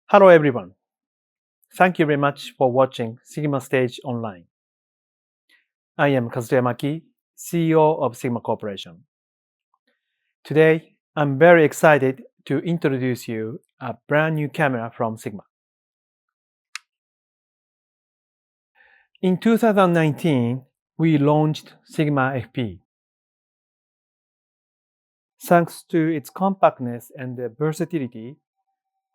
Hello everyone. Thank you very much for watching Sigma Stage Online. I am Kazuya Maki, CEO of Sigma Corporation. Today, I'm very excited to introduce you a brand new camera from Sigma. In 2019, we launched Sigma FP. Thanks to its compactness and versatility,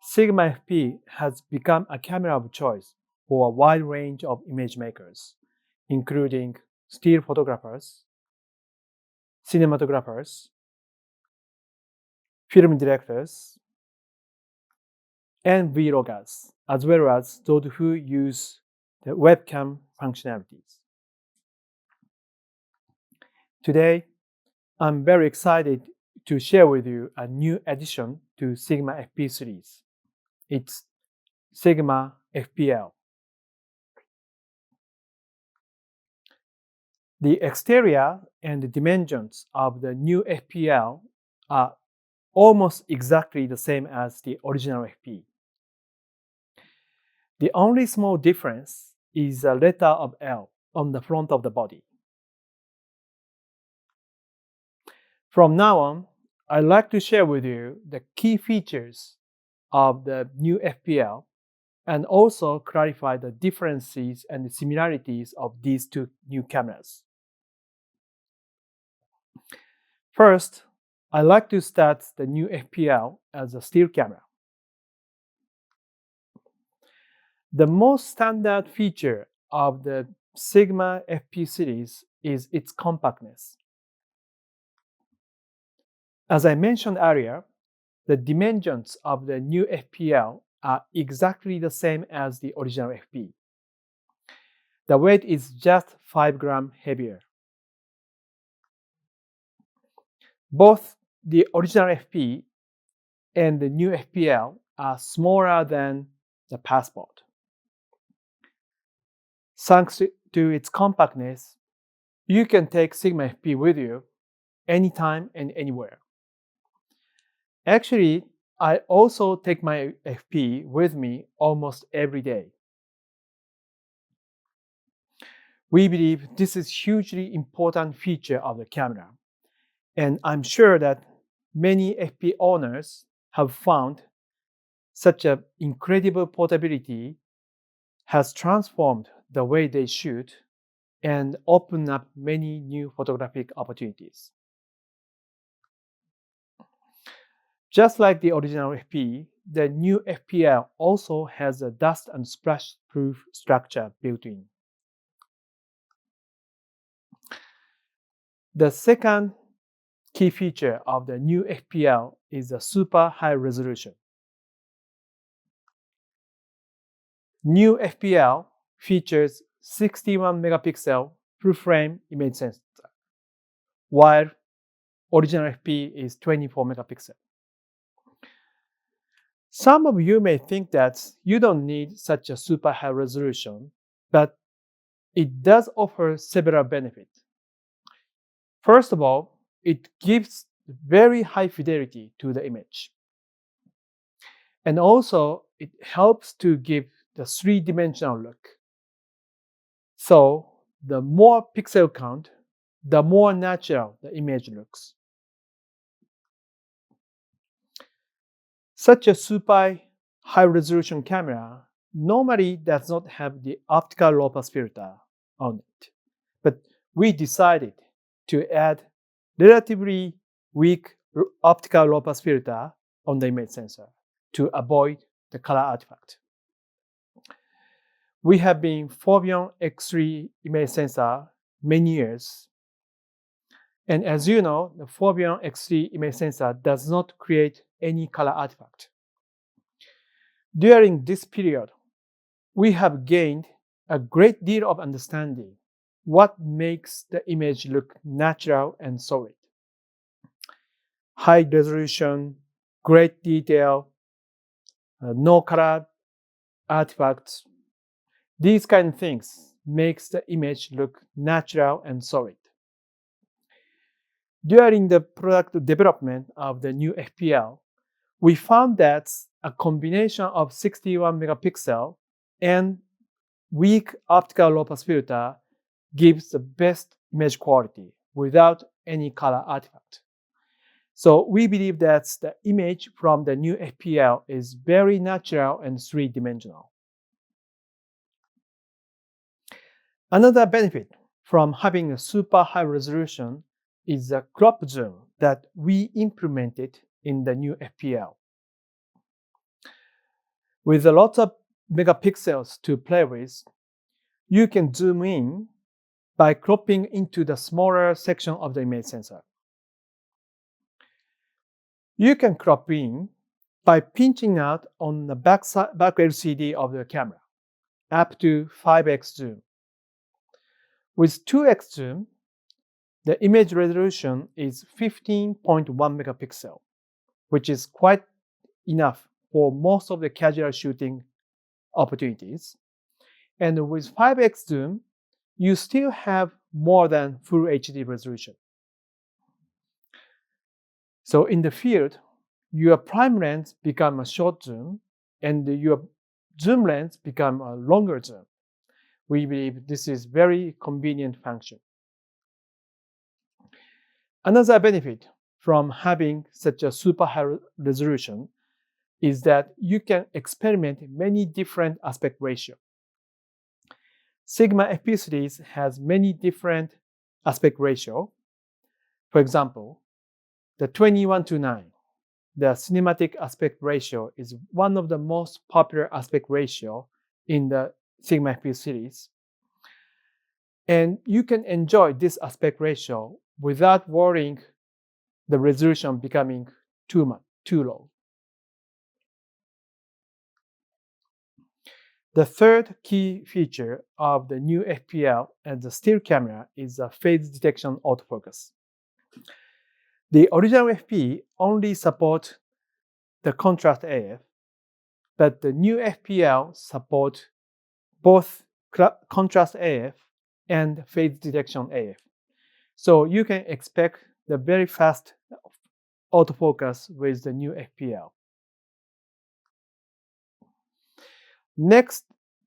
Sigma FP has become a camera of choice for a wide range of image makers, including still photographers, cinematographers, film directors, and vloggers, as well as those who use the webcam functionalities. Today, I'm very excited to share with you a new addition to Sigma FP series. It's Sigma FPL. The exterior and the dimensions of the new FPL are almost exactly the same as the original FP. The only small difference is a letter of L on the front of the body. From now on, I'd like to share with you the key features of the new FPL and also clarify the differences and the similarities of these two new cameras. First, I'd like to start the new FPL as a still camera. The most standard feature of the Sigma FP series is its compactness. As I mentioned earlier, the dimensions of the new FPL are exactly the same as the original FP. The weight is just 5 grams heavier. Both the original FP and the new FPL are smaller than the Passport. Thanks to its compactness, you can take Sigma FP with you anytime and anywhere. Actually, I also take my FP with me almost every day. We believe this is a hugely important feature of the camera, and I'm sure that many FP owners have found such an incredible portability has transformed the way they shoot and opened up many new photographic opportunities. Just like the original FP, the new FPL also has a dust and splash proof structure built in. The second key feature of the new FPL is the super high resolution. New FPL features 61 megapixel full frame image sensor, while original FP is 24 megapixel. Some of you may think that you don't need such a super high resolution, but it does offer several benefits. First of all, it gives very high fidelity to the image. And also, it helps to give the three-dimensional look. So, the more pixel count, the more natural the image looks. Such a super high-resolution camera normally does not have the optical low-pass filter on it, but we decided to add relatively weak optical low-pass filter on the image sensor to avoid the color artifact. We have been Foveon X3 image sensor many years, and as you know, the Foveon X3 image sensor does not create any color artifact. During this period, we have gained a great deal of understanding what makes the image look natural and solid. High resolution, great detail, no color artifacts. These kind of things makes the image look natural and solid. During the product development of the new FPL, We found that a combination of 61 megapixel and weak optical low-pass filter gives the best image quality without any color artifact. So we believe that the image from the new FPL is very natural and three-dimensional. Another benefit from having a super high resolution is the crop zoom that we implemented in the new FPL. With a lot of megapixels to play with, you can zoom in by cropping into the smaller section of the image sensor. You can crop in by pinching out on the back LCD of the camera, up to 5x zoom. With 2x zoom, the image resolution is 15.1 megapixel, which is quite enough for most of the casual shooting opportunities. And with 5x zoom, you still have more than full HD resolution. So in the field, your prime lens becomes a short zoom and your zoom lens becomes a longer zoom. We believe this is very convenient function. Another benefit from having such a super high resolution is that you can experiment many different aspect ratio. Sigma FP series has many different aspect ratio. For example, the 21:9, the cinematic aspect ratio, is one of the most popular aspect ratio in the Sigma FP series. And you can enjoy this aspect ratio without worrying the resolution becoming too low. The third key feature of the new FPL and the still camera is the phase detection autofocus. The original FP only supports the contrast AF, but the new FPL supports both contrast AF and phase detection AF. So you can expect the very fast autofocus with the new FPL. Next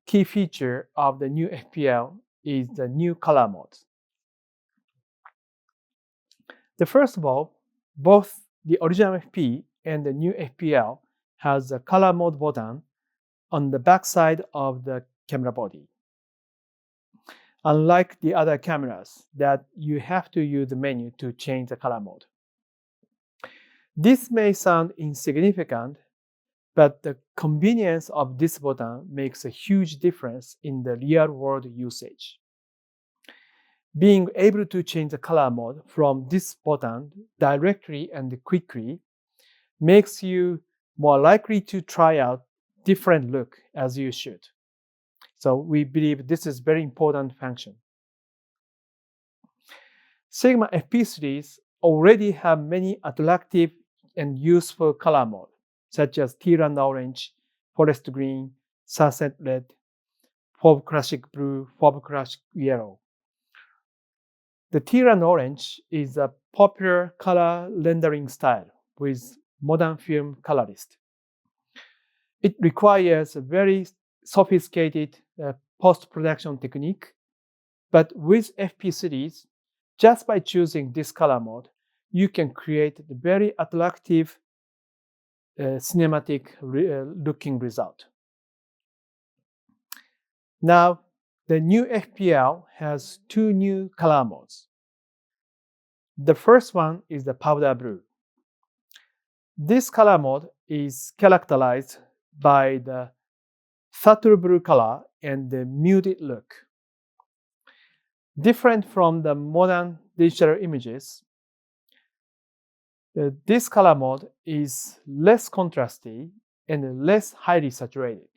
key feature of the new FPL is the new color mode. First of all, both the original FP and the new FPL has a color mode button on the back side of the camera body. Unlike the other cameras that you have to use the menu to change the color mode. This may sound insignificant, but the convenience of this button makes a huge difference in the real-world usage. Being able to change the color mode from this button directly and quickly makes you more likely to try out different look as you shoot. So we believe this is very important function. Sigma FP series already have many attractive and useful color modes, such as teal and orange, forest green, sunset red, fauve classic blue, fauve classic yellow. The teal and orange is a popular color rendering style with modern film colorist. It requires a very sophisticated post-production technique, but with FP series, just by choosing this color mode, you can create a very attractive cinematic looking result. Now, the new FPL has two new color modes. The first one is the powder blue. This color mode is characterized by the subtle blue color and the muted look. Different from the modern digital images, this color mode is less contrasty and less highly saturated.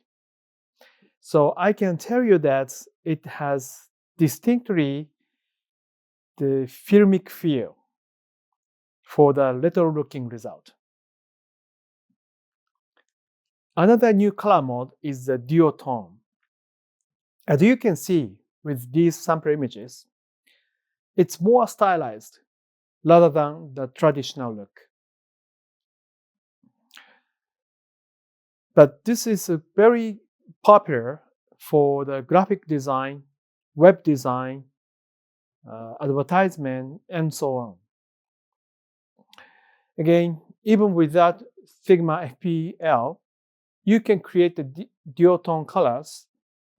So I can tell you that it has distinctly the filmic feel for the retro looking result. Another new color mode is the duotone. As you can see with these sample images, it's more stylized rather than the traditional look. But this is very popular for the graphic design, web design, advertisement, and so on. Again, even without Sigma FPL, you can create the duotone colors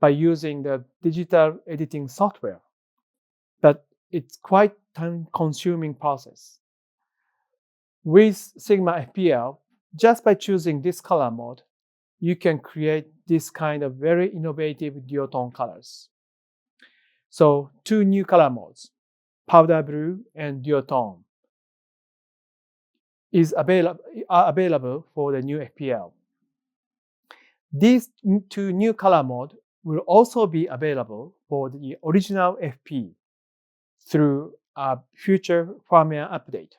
by using the digital editing software, but it's quite time-consuming process. With Sigma FPL, just by choosing this color mode, you can create this kind of very innovative duotone colors. So two new color modes, powder blue and duotone, are available for the new FPL. These two new color modes will also be available for the original FP through a future firmware update.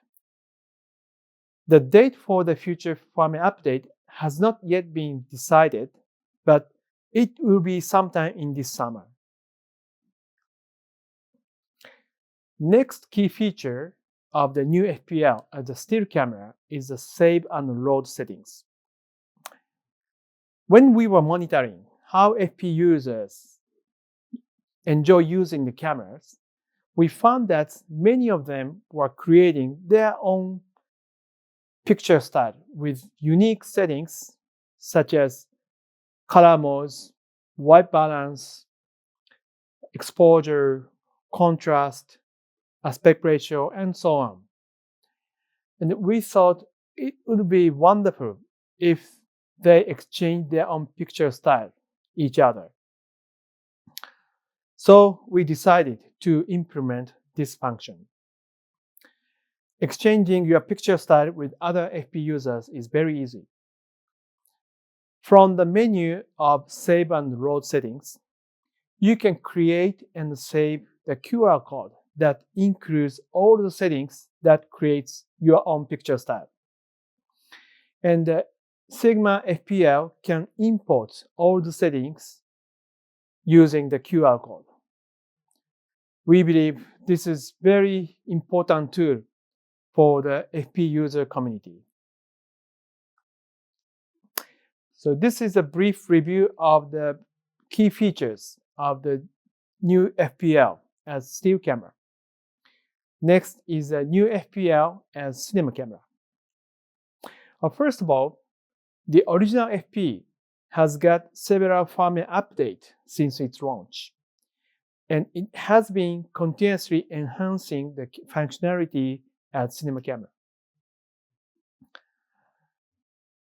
The date for the future firmware update has not yet been decided, but it will be sometime in this summer. Next key feature of the new FPL as a still camera is the save and load settings. When we were monitoring how FP users enjoy using the cameras, we found that many of them were creating their own picture style with unique settings such as color modes, white balance, exposure, contrast, aspect ratio, and so on. And we thought it would be wonderful if they exchange their own picture style each other. So we decided to implement this function. Exchanging your picture style with other FP users is very easy. From the menu of Save and Load settings, you can create and save the QR code that includes all the settings that creates your own picture style. And Sigma FPL can import all the settings using the QR code. We believe this is very important tool for the FP user community. So this is a brief review of the key features of the new FPL as still camera. Next is a new FPL as cinema camera. First of all, the original FP has got several firmware updates since its launch, and it has been continuously enhancing the functionality as cinema camera.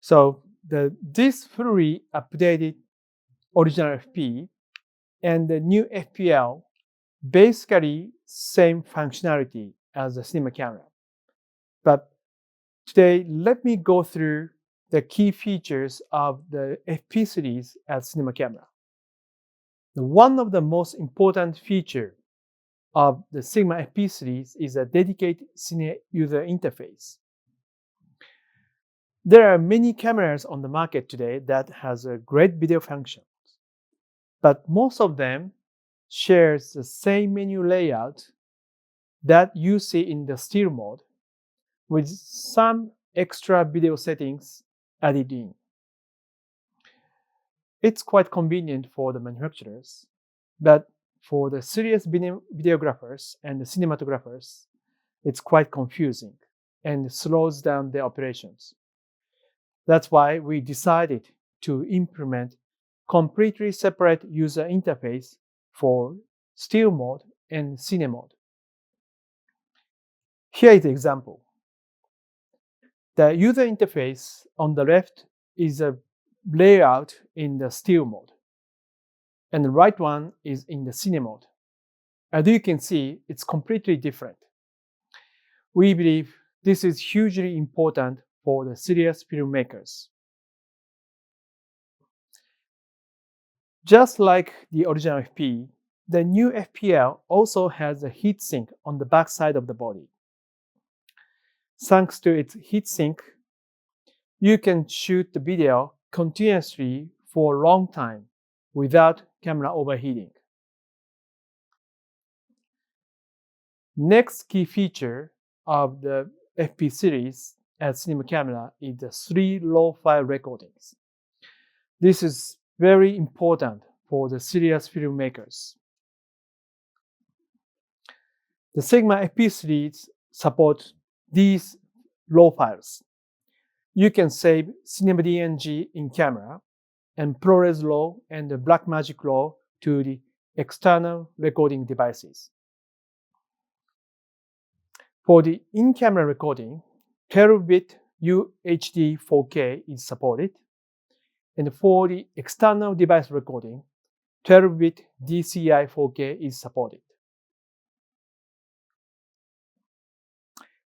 So this fully updated original FP and the new FPL basically same functionality as the cinema camera. But today, let me go through the key features of the FP series as cinema camera. One of the most important features of the Sigma FP series is a dedicated Cine user interface. There are many cameras on the market today that has a great video functions, but most of them shares the same menu layout that you see in the still mode with some extra video settings added in. It's quite convenient for the manufacturers, but for the serious videographers and the cinematographers, it's quite confusing and slows down their operations. That's why we decided to implement completely separate user interface for still mode and cine mode. Here is the example. The user interface on the left is a layout in the still mode, and the right one is in the cine mode. As you can see, it's completely different. We believe this is hugely important for the serious filmmakers. Just like the original FP, the new FPL also has a heatsink on the back side of the body. Thanks to its heatsink, you can shoot the video continuously for a long time without camera overheating. Next key feature of the FP series as cinema camera is the 3 raw file recordings. This is very important for the serious filmmakers. The Sigma FP series support these RAW files. You can save Cinema DNG in camera and ProRes RAW and the Blackmagic RAW to the external recording devices. For the in-camera recording, 12-bit UHD 4K is supported, and for the external device recording, 12-bit DCI 4K is supported.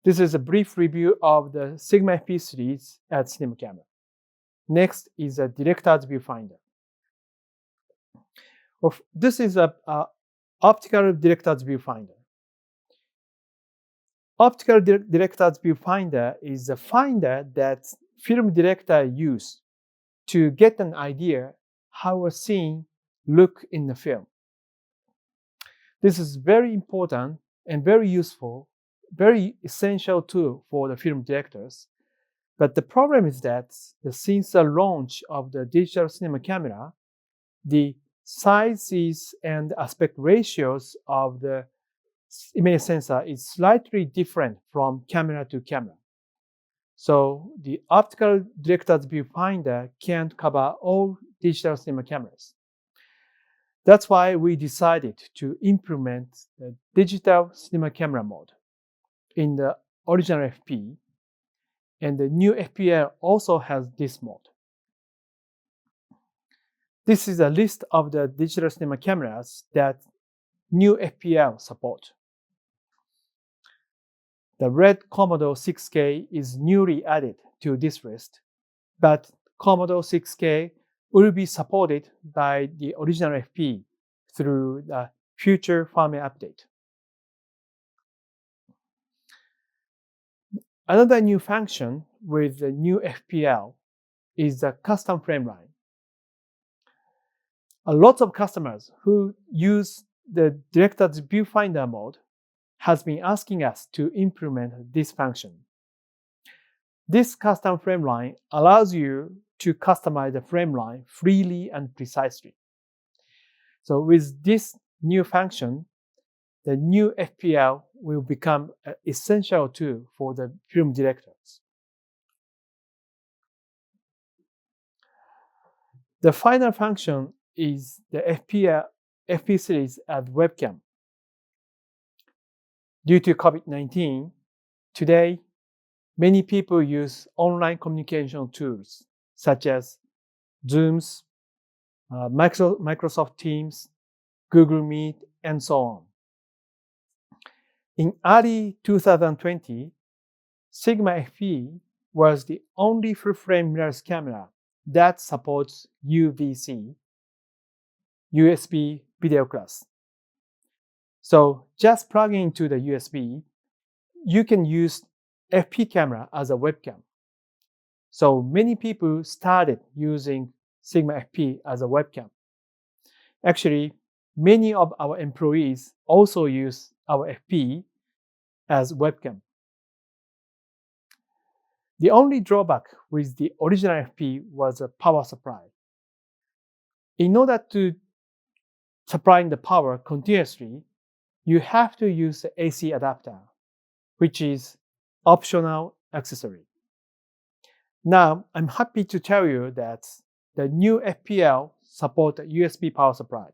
This is a brief review of the Sigma FP series at Cinema Camera. Next is a Director's Viewfinder. This is an optical Director's Viewfinder. Optical Director's Viewfinder is a finder that film director use to get an idea how a scene look in the film. This is very important and very useful, very essential tool for the film directors. But the problem is that since the launch of the digital cinema camera, the sizes and aspect ratios of the image sensor is slightly different from camera to camera. So the optical director's viewfinder can't cover all digital cinema cameras. That's why we decided to implement the digital cinema camera mode in the original FP, and the new FPL also has this mode. This is a list of the digital cinema cameras that new FPL support. The red Commodore 6K is newly added to this list, but Commodore 6K will be supported by the original FP through the future firmware update. Another new function with the new FPL is the custom frame line. A lot of customers who use the Director's Viewfinder mode has been asking us to implement this function. This custom frame line allows you to customize the frame line freely and precisely. So with this new function, the new FPL will become an essential tool for the film directors. The final function is the FP series as webcam. Due to COVID-19, today, many people use online communication tools such as Zooms, Microsoft Teams, Google Meet, and so on. In early 2020, Sigma FP was the only full-frame mirrorless camera that supports UVC, USB video class. So just plugging into the USB, you can use FP camera as a webcam. So many people started using Sigma FP as a webcam. Actually, many of our employees also use our FP as webcam. The only drawback with the original FP was a power supply. In order to supply the power continuously, you have to use the AC adapter, which is optional accessory. Now, I'm happy to tell you that the new FPL supports a USB power supply.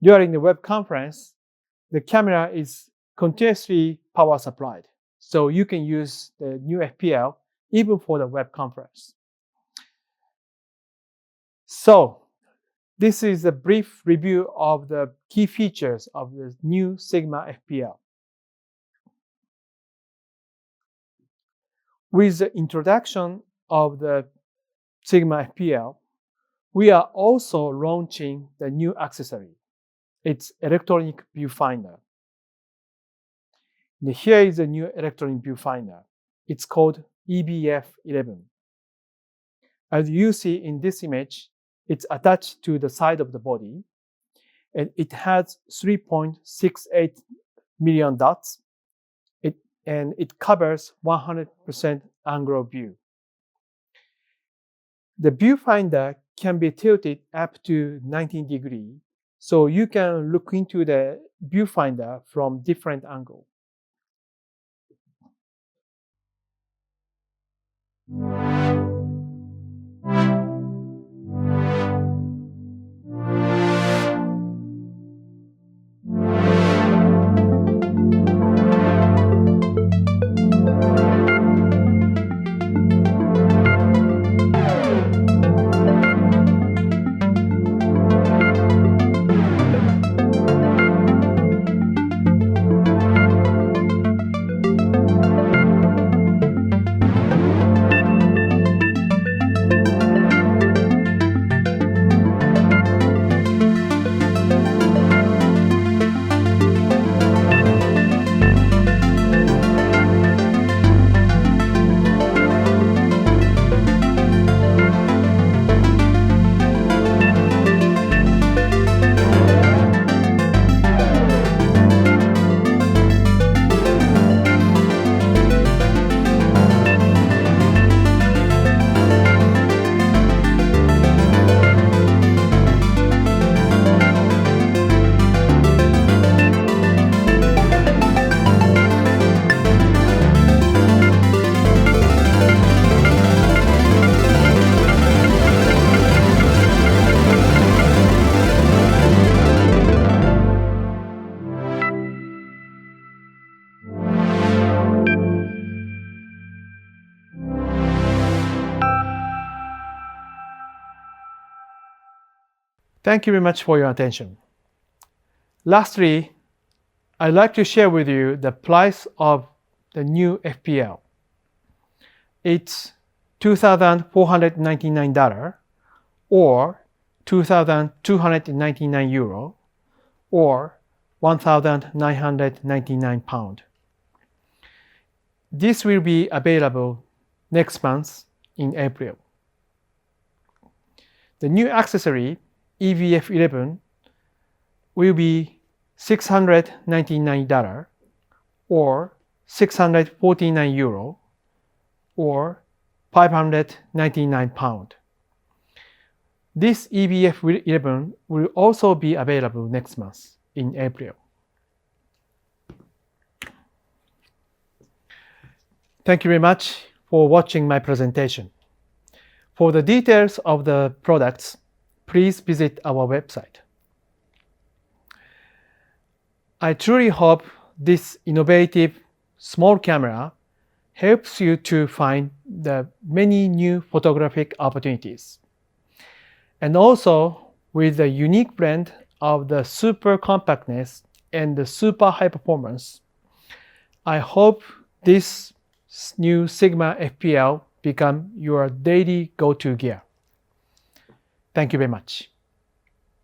During the web conference, the camera is continuously power supplied, so you can use the new FPL even for the web conference. So, this is a brief review of the key features of the new Sigma FPL. With the introduction of the Sigma FPL, we are also launching the new accessory. It's electronic viewfinder. And here is a new electronic viewfinder. It's called EBF11. As you see in this image, it's attached to the side of the body, and it has 3.68 million dots, and it covers 100% angle view. The viewfinder can be tilted up to 90 degrees, so you can look into the viewfinder from different angles. Thank you very much for your attention. Lastly, I'd like to share with you the price of the new FPL. It's $2,499 or €2,299 or £1,999. This will be available next month in April. The new accessory EVF11 will be $699 or €649 or £599. This EVF11 will also be available next month in April. Thank you very much for watching my presentation. For the details of the products, please visit our website. I truly hope this innovative small camera helps you to find the many new photographic opportunities. And also, with the unique blend of the super compactness and the super high performance, I hope this new Sigma FPL become your daily go-to gear. Thank you very much.